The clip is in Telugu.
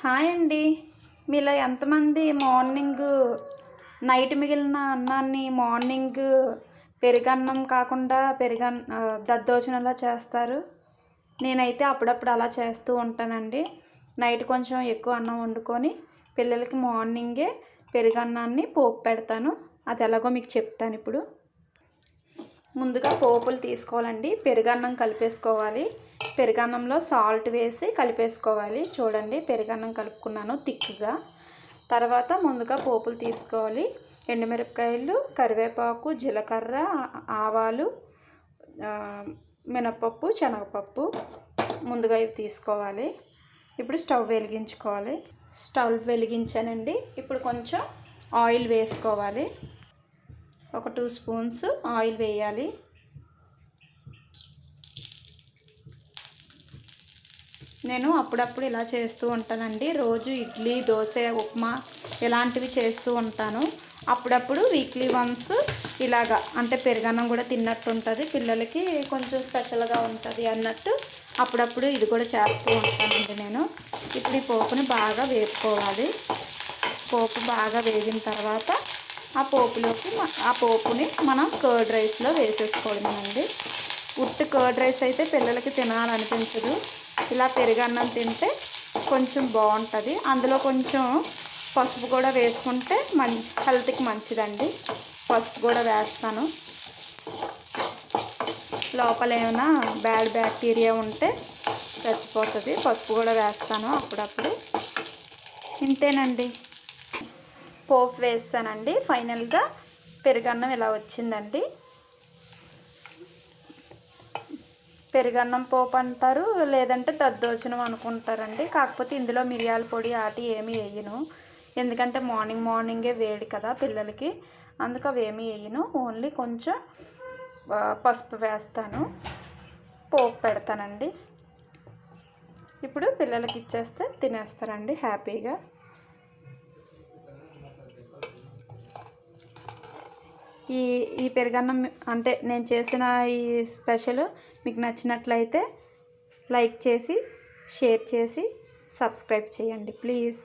హాయ్ అండి. మీలో ఎంతమంది నైట్ మిగిలిన అన్నాన్ని మార్నింగ్ పెరుగన్నం కాకుండా దద్దోజనంలా చేస్తారు? నేనైతే అప్పుడప్పుడు అలా చేస్తూ ఉంటానండి. నైట్ కొంచెం ఎక్కువ అన్నం వండుకొని పిల్లలకి మార్నింగే పెరుగన్నాన్ని పోపు పెడతాను. అది ఎలాగో మీకు చెప్తాను ఇప్పుడు. ముందుగా పోపులు తీసుకోవాలండి. పెరుగన్నం కలిపేసుకోవాలి. పెరుగన్నంలో సాల్ట్ వేసి కలిపేసుకోవాలి. చూడండి, పెరుగన్నం కలుపుకున్నాను థిక్గా. తర్వాత ముందుగా పోపులు తీసుకోవాలి. ఎండుమిరపకాయలు, కరివేపాకు, జీలకర్ర, ఆవాలు, మినపప్పు, శనగపప్పు ముందుగా ఇవి తీసుకోవాలి. ఇప్పుడు స్టవ్ వెలిగించుకోవాలి. స్టవ్ వెలిగించానండి. ఇప్పుడు కొంచెం ఆయిల్ వేసుకోవాలి. ఒక 2 స్పూన్స్ ఆయిల్ వేయాలి. నేను అప్పుడప్పుడు ఇలా చేస్తూ ఉంటానండి. రోజు ఇడ్లీ, దోశ, ఉప్మా ఇలాంటివి చేస్తూ ఉంటాను. అప్పుడప్పుడు వీక్లీ వన్స్ ఇలాగా అంటే పెరుగన్నం కూడా తిన్నట్టు ఉంటుంది, పిల్లలకి కొంచెం స్పెషల్గా ఉంటుంది అన్నట్టు అప్పుడప్పుడు ఇది కూడా చేస్తూ ఉంటానండి నేను. ఇప్పుడు ఈ పోపుని బాగా వేపుకోవాలి. పోపు బాగా వేగిన తర్వాత ఆ పోపుని మనం కర్డ్ రైస్లో వేసేసుకోవడమేనండి. ఉత్తి కర్డ్ రైస్ అయితే పిల్లలకి తినాలనిపించదు. ఇలా పెరుగన్నం తింటే కొంచెం బాగుంటుంది. అందులో కొంచెం పసుపు కూడా వేసుకుంటే హెల్త్కి మంచిదండి. పసుపు కూడా వేస్తాను. లోపల ఏమైనా బ్యాడ్ బ్యాక్టీరియా ఉంటే చచ్చిపోతుంది. పసుపు కూడా వేస్తాను అప్పుడప్పుడు. ఇంతేనండి, పోపు వేస్తానండి. ఫైనల్గా పెరుగన్నం ఇలా వచ్చిందండి. పెరుగన్నం పోపు అంటారు, లేదంటే దద్దోజనం అనుకుంటారండి. కాకపోతే ఇందులో మిరియాల పొడి ఆటి ఏమీ వేయను, ఎందుకంటే మార్నింగే వేడి కదా పిల్లలకి, అందుకు అవి ఏమీ వేయను. ఓన్లీ కొంచెం పసుపు వేస్తాను, పోపు పెడతానండి. ఇప్పుడు పిల్లలకి ఇచ్చేస్తే తినేస్తారండి హ్యాపీగా. ఈ పెరుగన్నం అంటే నేను చేసిన ఈ స్పెషల్ మీకు నచ్చినట్లయితే లైక్ చేసి, షేర్ చేసి, సబ్స్క్రైబ్ చేయండి ప్లీజ్.